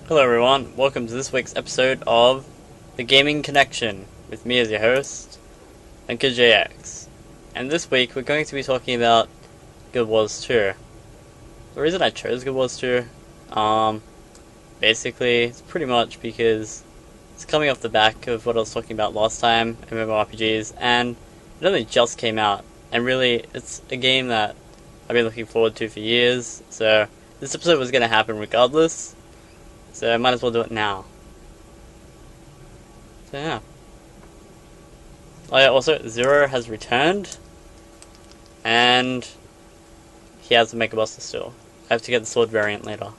Hello everyone, welcome to this week's episode of The Gaming Connection, with me as your host, LinkageAX. And this week we're going to be talking about Guild Wars 2. The reason I chose Guild Wars 2, basically, it's pretty much because it's coming off the back of what I was talking about last time, MMORPGs, and it only just came out, and really, it's a game that I've been looking forward to for years, so this episode was going to happen regardless. So I might as well do it now. So yeah. Oh yeah, also, Zero has returned. And he has the Mega Buster still. I have to get the sword variant later.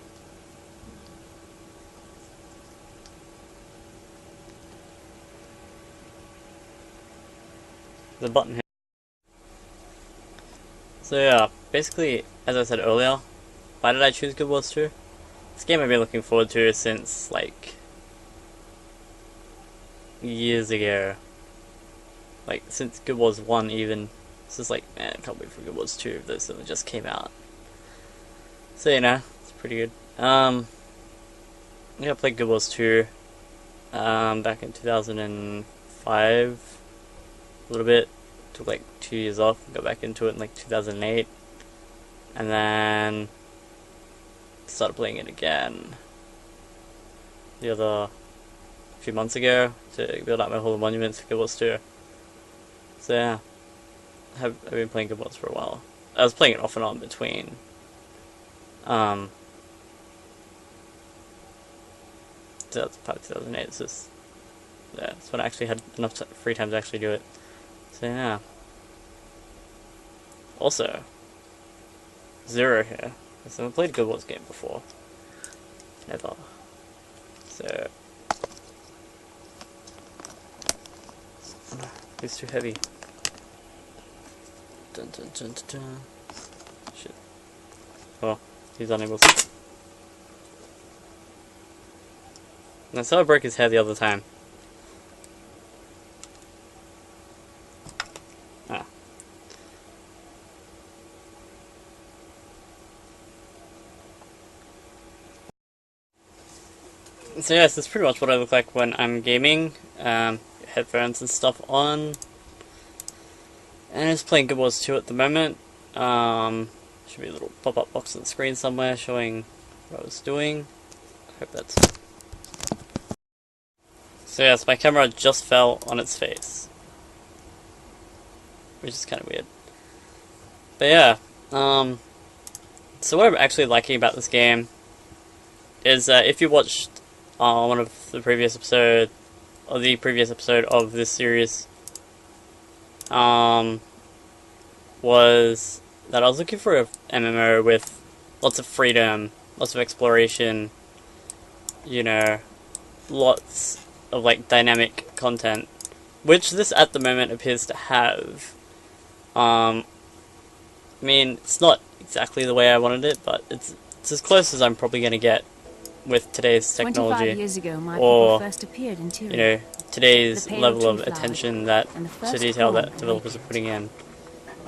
The button here. So yeah, basically, as I said earlier, why did I choose Guild Wars 2? This game I've been looking forward to since, like, years ago. Like, since Guild Wars 1 even. It's just like, man, I can't wait for Guild Wars 2 if those just came out. So, you know, it's pretty good. Yeah, I played Guild Wars 2, back in 2005, a little bit. Took like 2 years off, got back into it in like 2008. And then started playing it again the other few months ago to build up my Hall of Monuments for Guild Wars 2. So yeah, I've been playing Guild Wars for a while. I was playing it off and on between 2005, 2008. It's just, yeah, that's when I actually had enough free time to actually do it. So yeah. Also, Zero here. So I've played a Guild Wars game before. Never. So it's too heavy. Dun, dun, dun, dun, dun. Shit. Oh, he's unable to. That's how I broke his head the other time. Ah. So yes, that's pretty much what I look like when I'm gaming. Headphones and stuff on. And I'm just playing Guild Wars 2 at the moment. Should be a little pop-up box on the screen somewhere showing what I was doing. I hope that's... So yes, my camera just fell on its face. Which is kind of weird. But yeah, so what I'm actually liking about this game is that if you watched one of the previous episode, or the previous episode of this series, was that I was looking for a MMO with lots of freedom, lots of exploration, you know, lots of like dynamic content, which this at the moment appears to have. I mean, it's not exactly the way I wanted it, but it's as close as I'm probably going to get with today's technology, 25 years ago, my or first appeared in you know, today's level of attention that to detail that poem developers are putting in.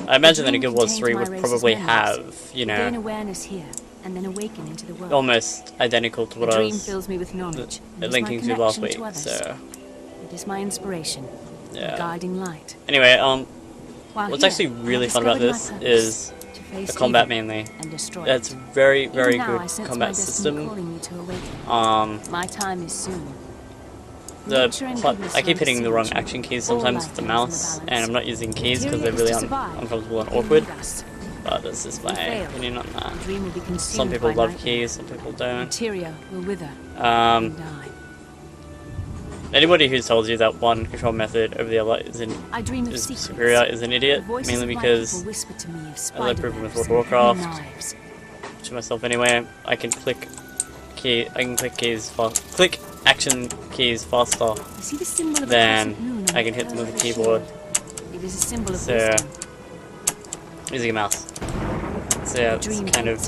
I imagine that a Guild Wars 3 would probably have, you know, awareness here and then awaken into the world. almost identical to what I was fills me with knowledge, linking to last week. So it is my inspiration, yeah. Guiding light. Anyway, what's actually really fun about this is the combat mainly. It's very, very good combat system. My time is soon. I keep hitting the wrong action keys sometimes with the mouse, and I'm not using keys because they're really uncomfortable and awkward. But that's just my opinion on that. Some people love keys, some people don't. Anybody who tells you that one control method over the other is superior is an idiot, mainly because, as I've proven with World of Warcraft, to myself anyway, I can click action keys faster than I can hit them with the keyboard. So, using a mouse. So yeah, it's kind of,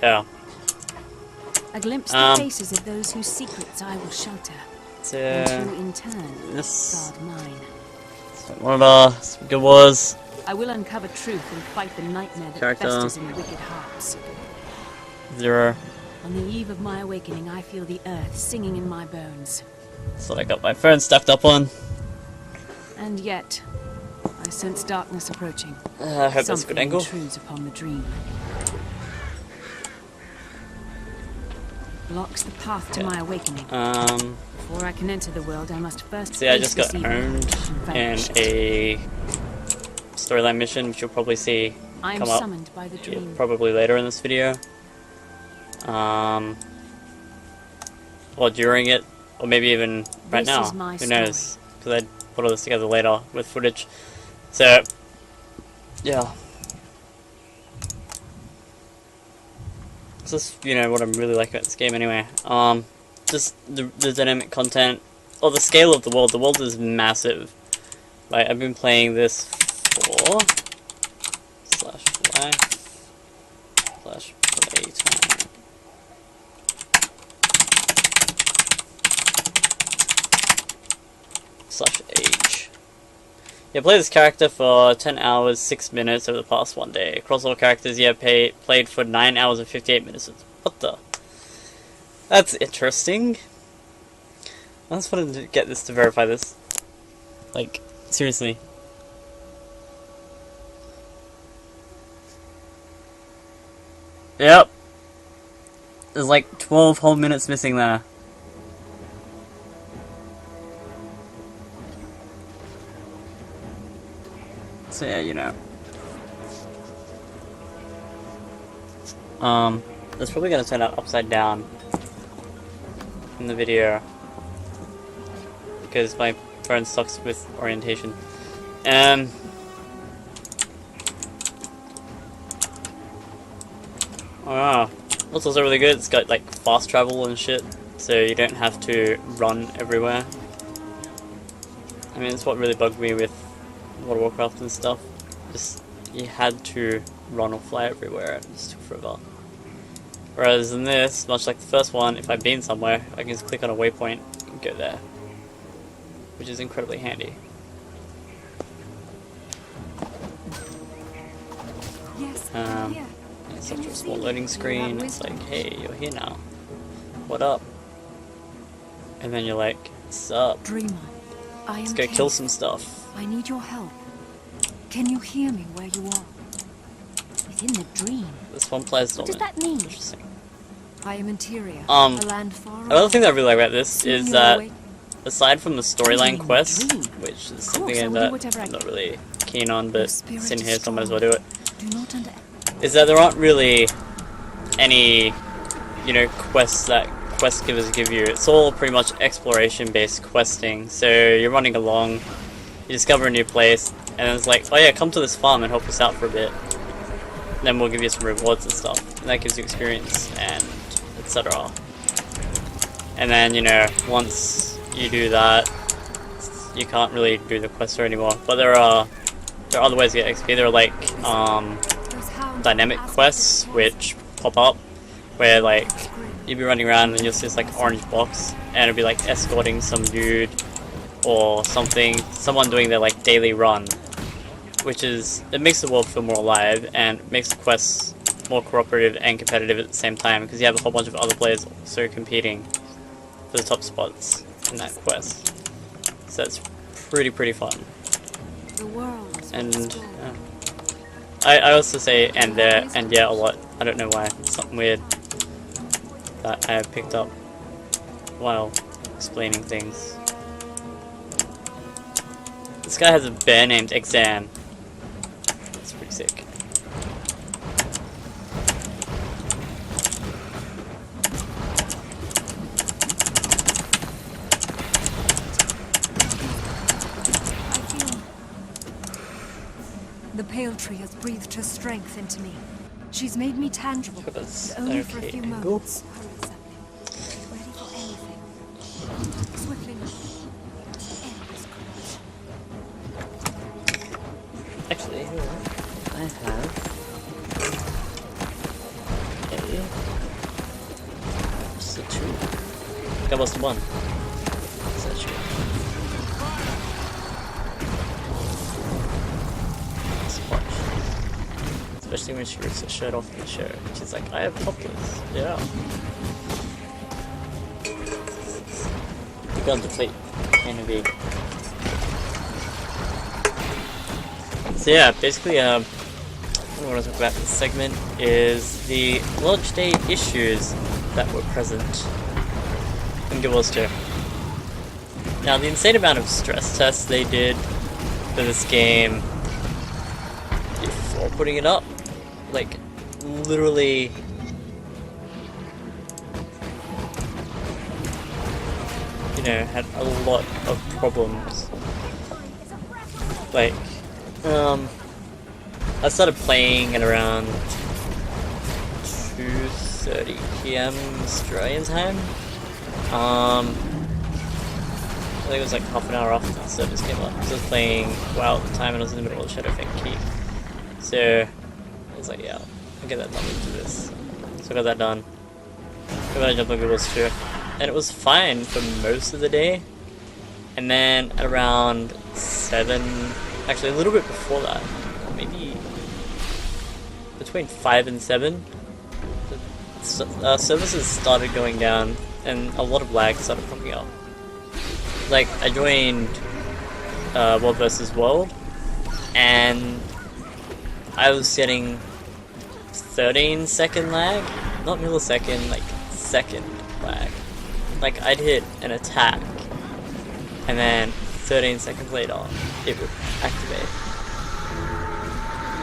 yeah. A glimpse the faces of those whose secrets I will shelter, and who in turn guard mine. One of our Guild Wars. I will uncover truth and fight the nightmare that festers in wicked hearts. 0. On the eve of my awakening, I feel the earth singing in my bones. That's what I got my phone stacked up on. And yet, I sense darkness approaching. I hope that's a good angle. Something intrudes upon the dream. Blocks the path to my awakening. Before I can enter the world, I must first. See, I just got owned in a storyline mission, which you'll probably see come up summoned by the dream. Probably later in this video. Or during it, or maybe even right now. Who knows? Because I put all this together later with footage. So, yeah. This is, you know, what I'm really liking about this game anyway. Just the dynamic content, or the scale of the world. The world is massive. Like, I've been playing this for /life/playtime. /age. Yeah, play this character for 10 hours, 6 minutes over the past 1 day. Across all characters, yeah, played for 9 hours and 58 minutes. What the? That's interesting. I just wanted to get this to verify this. Like, seriously. Yep. There's like 12 whole minutes missing there. So yeah, you know. That's probably gonna turn out upside down in the video because my phone sucks with orientation. Oh, that's also really good. It's got like fast travel and shit, so you don't have to run everywhere. I mean, it's what really bugged me with World of Warcraft and stuff. Just you had to run or fly everywhere, and it just took forever. Whereas in this, much like the first one, if I've been somewhere, I can just click on a waypoint and go there, which is incredibly handy. Yes. It's such a small loading screen. It's like, hey, you're here now. What up? And then you're like, sup? Dreamer, let's go kill some stuff. I need your help. Can you hear me where you are? Within the dream. This one plays dormant. What does that mean? Interesting. I am Interior. A land far away. Another thing that I really like about this is that aside from the storyline quest, which is something that I'm not really keen on, but it's in here, so I might as well do it. Is that there aren't really any, you know, quests that quest givers give you. It's all pretty much exploration-based questing. So you're running along, you discover a new place, and it's like, oh yeah, come to this farm and help us out for a bit. Then we'll give you some rewards and stuff, and that gives you experience and etc. And then, you know, once you do that, you can't really do the quest anymore. But there are other ways to get XP. There are like dynamic quests which pop up where like you'll be running around and you'll see this like orange box, and it'll be like escorting some dude or something, someone doing their like daily run, which is, it makes the world feel more alive and makes the quests more cooperative and competitive at the same time, because you have a whole bunch of other players also competing for the top spots in that quest. So it's pretty fun. The world. And I also say and there and yeah a lot. I don't know why. It's something weird that I picked up while explaining things. This guy has a bear named Exam. It's pretty sick. The pale tree has breathed her strength into me. She's made me tangible, but only for a few moments. Ready for anything. Swiftly now. Endless course. Actually, I have just a 2. I think I lost 1. Is that true? especially when she rips her shirt off in the show. She's like, I have topless. Yeah. Got to play enemy. So yeah, basically, what I want to talk about in this segment is the launch day issues that were present in Guild Wars 2. Now, the insane amount of stress tests they did for this game before putting it up, like, literally. Had a lot of problems. Like, I started playing at around 2:30 PM Australian time. I think it was like half an hour after the service came up. So I was playing WoW at the time and I was in the middle of Shadowfang Keep. So I was like, yeah, I'll get that done into this. So I got that done. And then I jumped on Guild Wars 2. And it was fine for most of the day. And then at around 7, actually a little bit before that, maybe between 5 and 7, the services started going down and a lot of lag started popping up. Like, I joined World vs. World, and I was getting 13-second lag, not millisecond, like second lag. Like, I'd hit an attack, and then 13 seconds later, it would activate.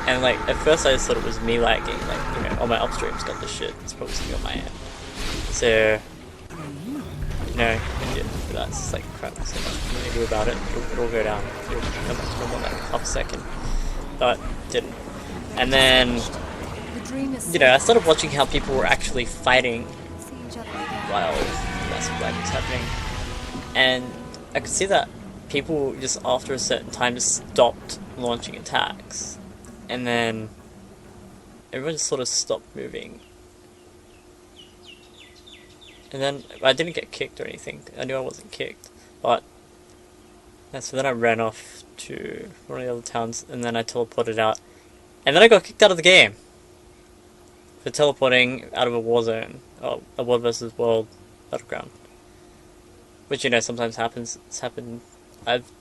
And like, at first I just thought it was me lagging, like, you know, all my upstreams got this shit, it's probably something on my end. So, you know, that's just like crap, so nothing really do about it, it'll go down, it'll come back to normal in like half a second. But, didn't. And then, you know, I started watching how people were actually fighting while massive lag was happening. And I could see that people just after a certain time just stopped launching attacks. And then everyone just sort of stopped moving. And then I didn't get kicked or anything. I knew I wasn't kicked. But so then I ran off to one of the other towns and then I teleported out. And then I got kicked out of the game for teleporting out of a war zone. Or a World vs. World battleground. Which, you know, sometimes happens. It's happened. I've,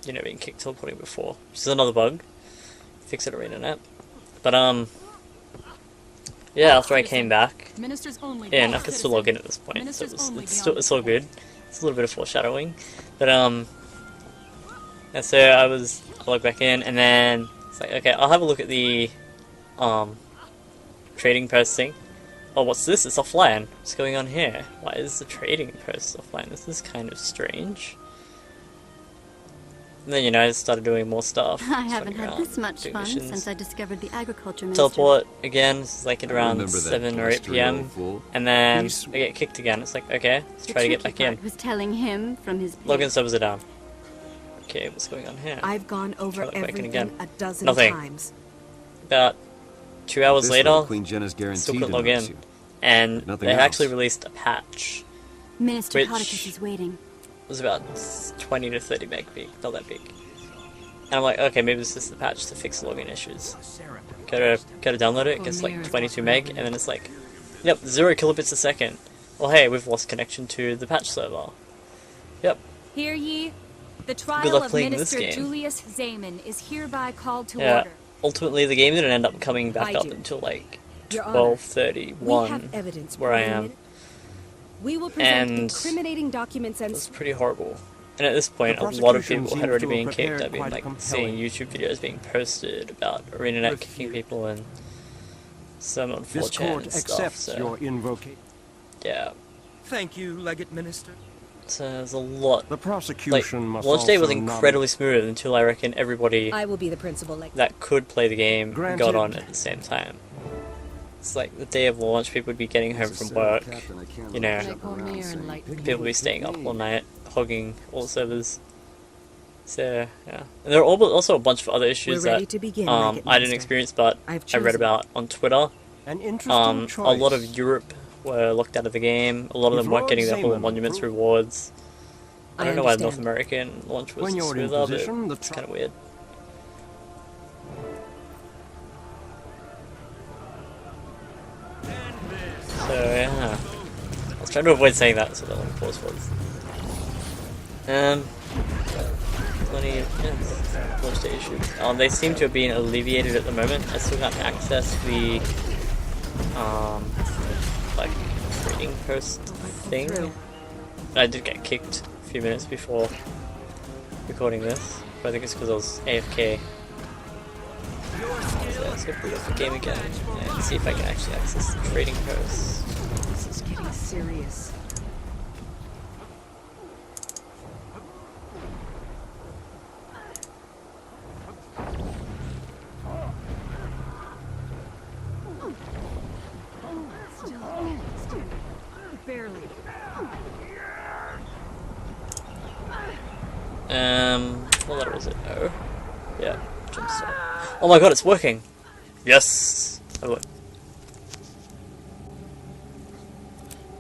you know, been kicked teleporting before. Which is another bug. Fix it arena net. But, yeah, after I came back, yeah, and I could still log in at this point, so it's all good. It's a little bit of foreshadowing. But, and so I logged back in, and then it's like, okay, I'll have a look at the, trading post thing. Oh, what's this? It's offline. What's going on here? Why is the trading post offline? This is kind of strange. And then, you know, I started doing more stuff. I haven't had this much fun since I discovered the agriculture ministry. Teleport again, it's like at around 7 or 8 PM. And then I get kicked again. It's like, okay, let's try to get back in. Was telling him from his Login servers are down. Okay, what's going on here? I've gone over everything a dozen times. About 2 hours later, Queen Jenna's still couldn't log in. And they actually released a patch. Minister Poticus is waiting. It was about 20 to 30 meg big, not that big. And I'm like, okay, maybe this is the patch to fix login issues. Go to download it, it gets like 22 meg, and then it's like, yep, 0 kilobits a second. Well, hey, we've lost connection to the patch server. Yep. Hear ye, the trial of Minister Julius Zaman is hereby called to order. Ultimately, the game didn't end up coming back up until like 12:31, where I am. We will present incriminating documents and it was pretty horrible. And at this point, a lot of people had already been kicked. I've been like seeing YouTube videos being posted about ArenaNet kicking people and some on 4chan and stuff. So yeah. Thank you, Legate Minister. So there's a lot. The prosecution must launch day was incredibly smooth until I reckon everybody that could play the game got on at the same time. It's like the day of launch, people would be getting home from work, you know, people would be staying up all night, hogging all the servers. So, yeah. And there are also a bunch of other issues that I didn't experience, but I read about on Twitter. A lot of Europe were locked out of the game, a lot of them weren't getting their whole Monuments rewards. I don't know why North American launch was smoother, but it's kind of weird. trying to avoid saying that, so that long pause was. Plenty of launch day issues. They seem to have been alleviated at the moment. I still can't access the like trading post thing. I did get kicked a few minutes before recording this, but I think it's because I was AFK. So let's go boot up the game again and see if I can actually access the trading post. This is getting serious. Barely. What letter was it? Oh. Yeah, jump start. Oh my god, it's working! Yes! I would.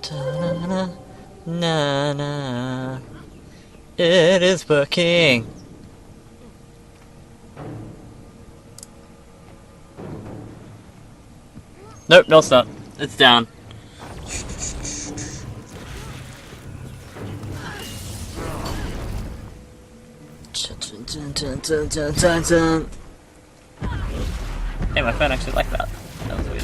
Ta-na-na, na-na. It is working! Nope, no it's not. It's down. Hey, my phone actually liked that. That was weird.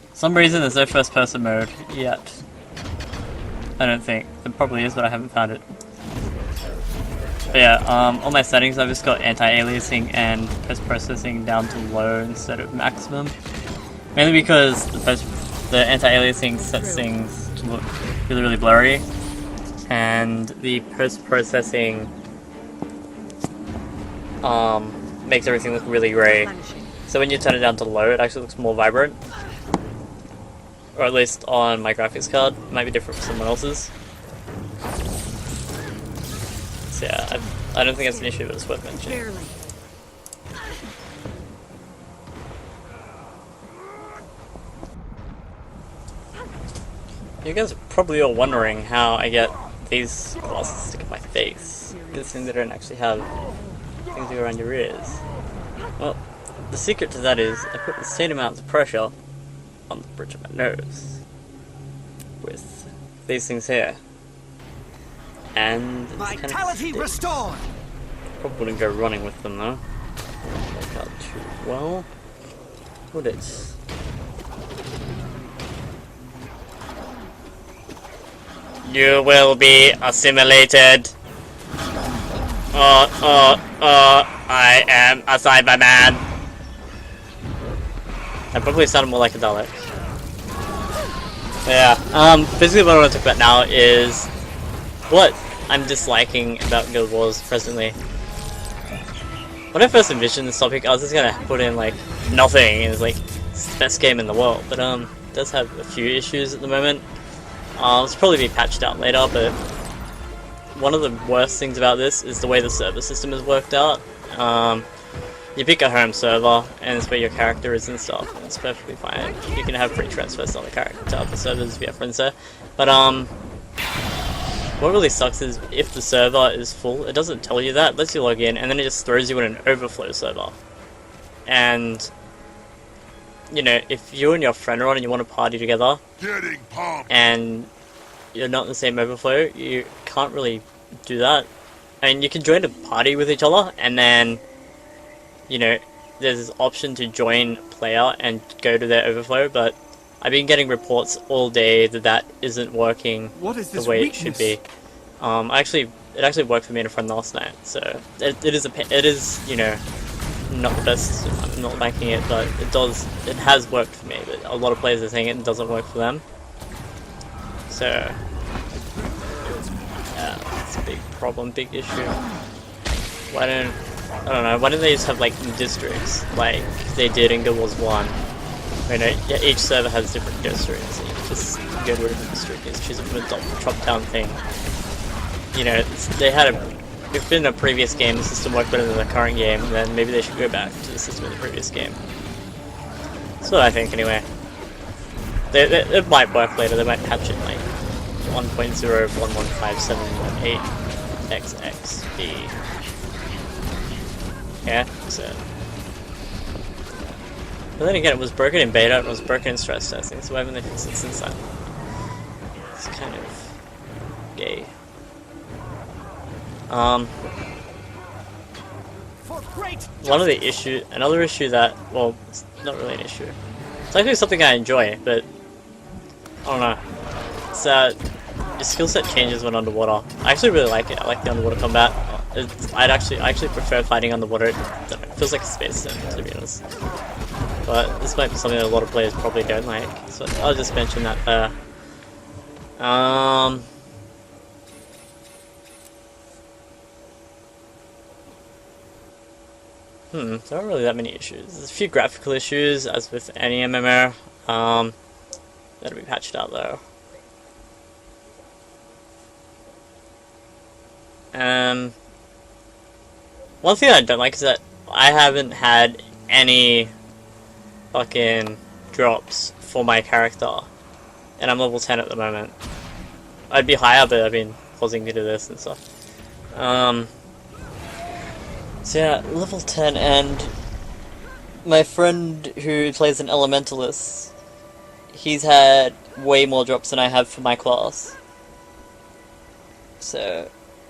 For some reason there's no first person mode yet. I don't think. There probably is, but I haven't found it. But yeah, all my settings I've just got anti-aliasing and post-processing down to low instead of maximum. Mainly because the anti-aliasing sets things to look really, really blurry, and the post-processing makes everything look really grey. So when you turn it down to low, it actually looks more vibrant. Or at least on my graphics card. It might be different for someone else's. So yeah, I don't think it's an issue, but it's worth mentioning. Barely. You guys are probably all wondering how I get these glasses stuck in my face. Good thing they don't actually have things that go around your ears. Well, the secret to that is I put the same amount of pressure on the bridge of my nose with these things here. And it's Vitality kind of restored. probably wouldn't go running with them though. Work out too well. Would it? You will be assimilated. I am a Cyberman. I probably sounded more like a Dalek. But yeah, basically what I want to talk about now is what I'm disliking about Guild Wars presently. When I first envisioned this topic, I was just gonna put in like nothing, and it's like it's the best game in the world, but it does have a few issues at the moment. It's probably be patched out later, but one of the worst things about this is the way the server system is worked out. You pick a home server, and it's where your character is and stuff, and it's perfectly fine. You can have free transfers on the character to other servers if you have friends there. But what really sucks is if the server is full, it doesn't tell you that, it lets you log in, and then it just throws you in an overflow server. And you know, if you and your friend are on and you want to party together, and you're not in the same overflow, you can't really do that. I mean, you can join a party with each other, and then, you know, there's this option to join player and go to their overflow, but I've been getting reports all day that that isn't working the way it should be. It actually worked for me and a friend last night, so it is, you know, not the best. I'm not liking it, but it has worked for me, but a lot of players are saying it doesn't work for them. So yeah, it's a big problem, big issue. I don't know, why don't they just have like districts like they did in Guild Wars 1? You know, yeah, each server has different districts, and you just go to a different district and choose from a drop-down thing. You know, if in a previous game the system worked better than the current game, then maybe they should go back to the system in the previous game. That's what I think anyway. It might work later, they might patch it like 1.0, 1.157.8 XXB. care. So, but then again, it was broken in beta and it was broken in stress testing. So why haven't they fixed it since then? It's kind of gay. Another issue that, well, it's not really an issue. It's actually something I enjoy, but I don't know. It's that your skill set changes when underwater. I actually really like it. I like the underwater combat. I actually prefer fighting underwater. It feels like a space sim, to be honest. But this might be something that a lot of players probably don't like. So I'll just mention that there. There aren't really that many issues. There's a few graphical issues, as with any MMO. That'll be patched out though. One thing I don't like is that I haven't had any fucking drops for my character, and I'm level 10 at the moment. I'd be higher, but I've been pausing to do this and stuff. So yeah, level 10, and my friend who plays an elementalist, he's had way more drops than I have for my class. So,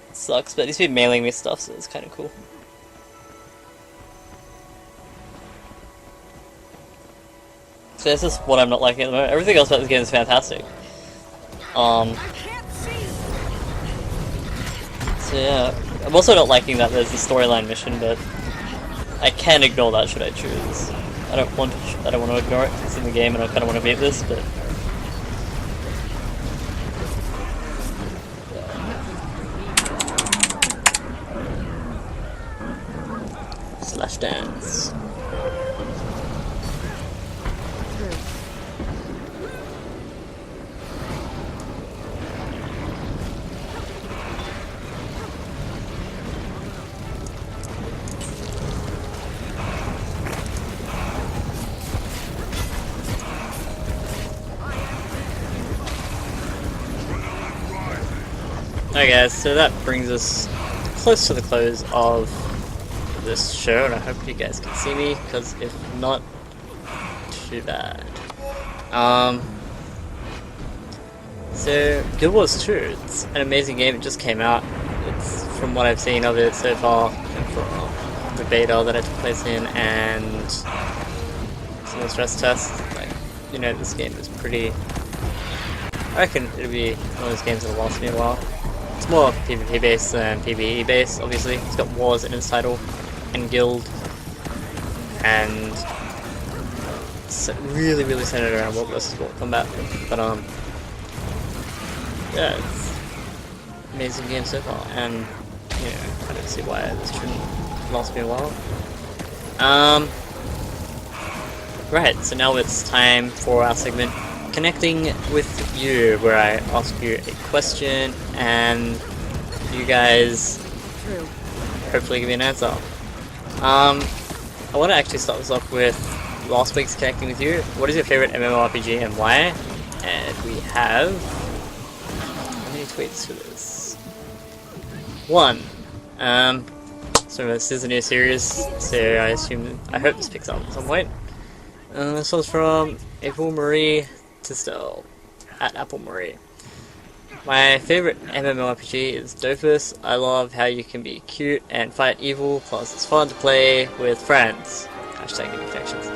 it sucks, but he's been mailing me stuff, so it's kind of cool. So this is what I'm not liking at the moment. Everything else about this game is fantastic. So yeah, I'm also not liking that there's a storyline mission, but I can ignore that should I choose. I don't want to ignore it. It's in the game, and I kind of want to beat this, but. Slash dance. Alright guys, so that brings us close to the close of this show, and I hope you guys can see me, because if not, too bad. So, Guild Wars 2, it's an amazing game. It just came out. It's, from what I've seen of it so far, and from the beta that it took place in, and some of the stress tests, like, you know, this game is pretty... I reckon it'll be one of those games that'll last me a while. It's more PvP based than PvE based, obviously. It's got wars in its title, and guild, and it's really, really centered around World vs. World combat. But yeah, it's an amazing game so far, and you know, I don't see why this shouldn't last me a while. Right, so now it's time for our segment Connecting with You, where I ask you a question and you guys hopefully give me an answer. I want to actually start this off with last week's Connecting with You. What is your favorite MMORPG and why? And we have... how many tweets for this? 1. So this is a new series, so I hope this picks up at some point. This one's from April Marie Tistel, at Apple Marie. My favorite MMORPG is Dofus. I love how you can be cute and fight evil, plus it's fun to play with friends. Hashtag infections.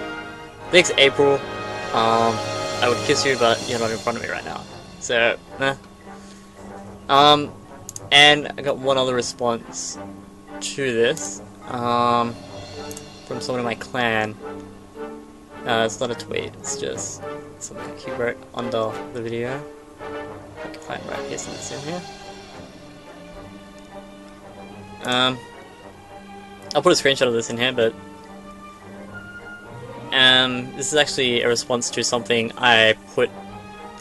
Thanks, April. I would kiss you, but you're not in front of me right now. So, and I got one other response to this, from someone in my clan. It's not a tweet, it's just something he wrote under the video. I can find right here, so it's in here. I'll put a screenshot of this in here, but this is actually a response to something I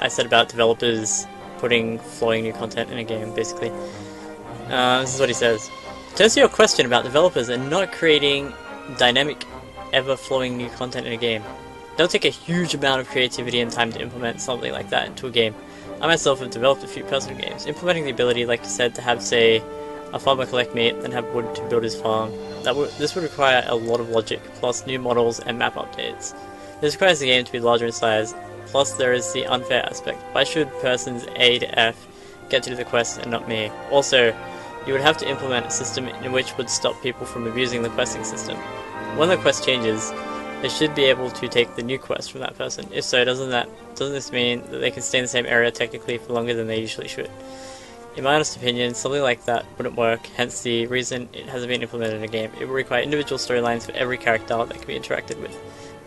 said about developers putting flowing new content in a game, basically. This is what he says. To answer your question about developers and not creating dynamic, ever-flowing new content in a game, it'll take a huge amount of creativity and time to implement something like that into a game. I myself have developed a few personal games. Implementing the ability, like you said, to have, say, A farmer collect meat, then have wood to build his farm. This would require a lot of logic, plus new models and map updates. This requires the game to be larger in size, plus there is the unfair aspect. Why should persons A to F get to do the quest and not me? Also, you would have to implement a system in which would stop people from abusing the questing system. When the quest changes, they should be able to take the new quest from that person. If so, doesn't this mean that they can stay in the same area technically for longer than they usually should? In my honest opinion, something like that wouldn't work, hence the reason it hasn't been implemented in a game. It would require individual storylines for every character that can be interacted with,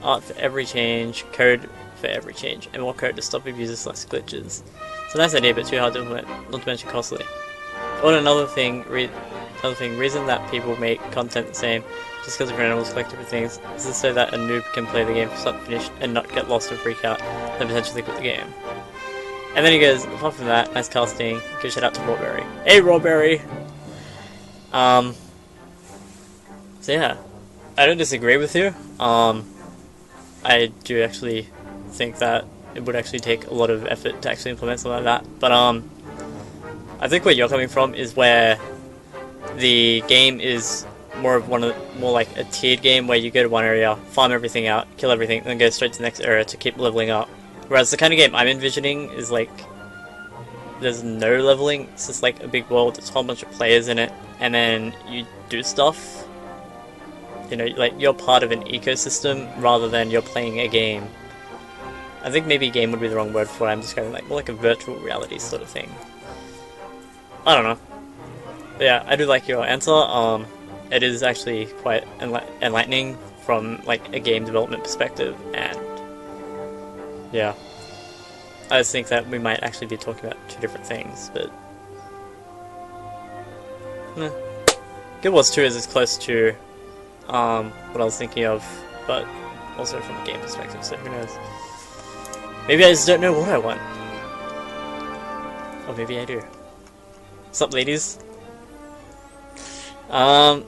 art for every change, code for every change, and more code to stop abusers less glitches. It's a nice idea, but too hard to implement, not to mention costly. Or another thing, reason that people make content the same, just because different animals collect different things, is so that a noob can play the game from start to finish and not get lost or freak out, then potentially quit the game. And then he goes, apart from that, nice casting, give a shout out to Rawberry. Hey Rawberry! So yeah, I don't disagree with you. I do actually think that it would actually take a lot of effort to actually implement something like that. But I think where you're coming from is where the game is more like a tiered game where you go to one area, farm everything out, kill everything, then go straight to the next area to keep leveling up. Whereas the kind of game I'm envisioning is like there's no leveling, it's just like a big world, there's a whole bunch of players in it, and then you do stuff. You know, like you're part of an ecosystem rather than you're playing a game. I think maybe game would be the wrong word for it, I'm describing like more like a virtual reality sort of thing. I don't know. But yeah, I do like your answer. It is actually quite enlightening from like a game development perspective, and yeah, I just think that we might actually be talking about two different things, but Guild Wars 2 is as close to what I was thinking of, but also from a game perspective, so who knows. Maybe I just don't know what I want. Or maybe I do. What's up, ladies? Alright.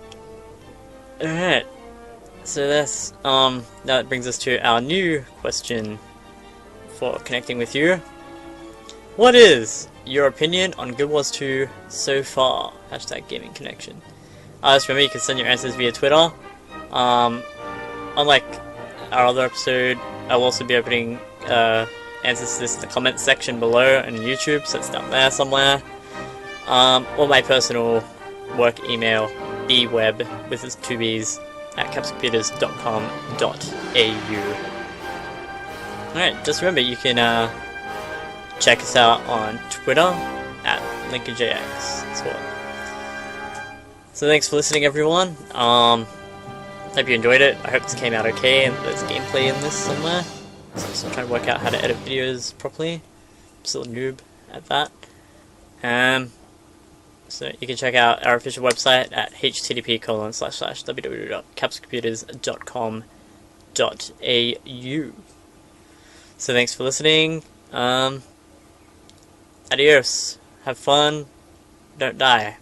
So that's, that brings us to our new question for connecting with you. What is your opinion on Guild Wars 2 so far? Hashtag gaming connection. Just remember, you can send your answers via Twitter. Unlike our other episode, I'll also be opening answers to this in the comments section below on YouTube, so it's down there somewhere. Or my personal work email, bwebb, with its 2 B's, at capscomputers.com.au. Alright, just remember, you can check us out on Twitter, at LinkageAX as well. So thanks for listening, everyone. Hope you enjoyed it. I hope this came out okay, and there's gameplay in this somewhere. So I'm still trying to work out how to edit videos properly. I'm still a noob at that. So you can check out our official website at http://www.capscomputers.com.au. So thanks for listening. Adios. Have fun. Don't die.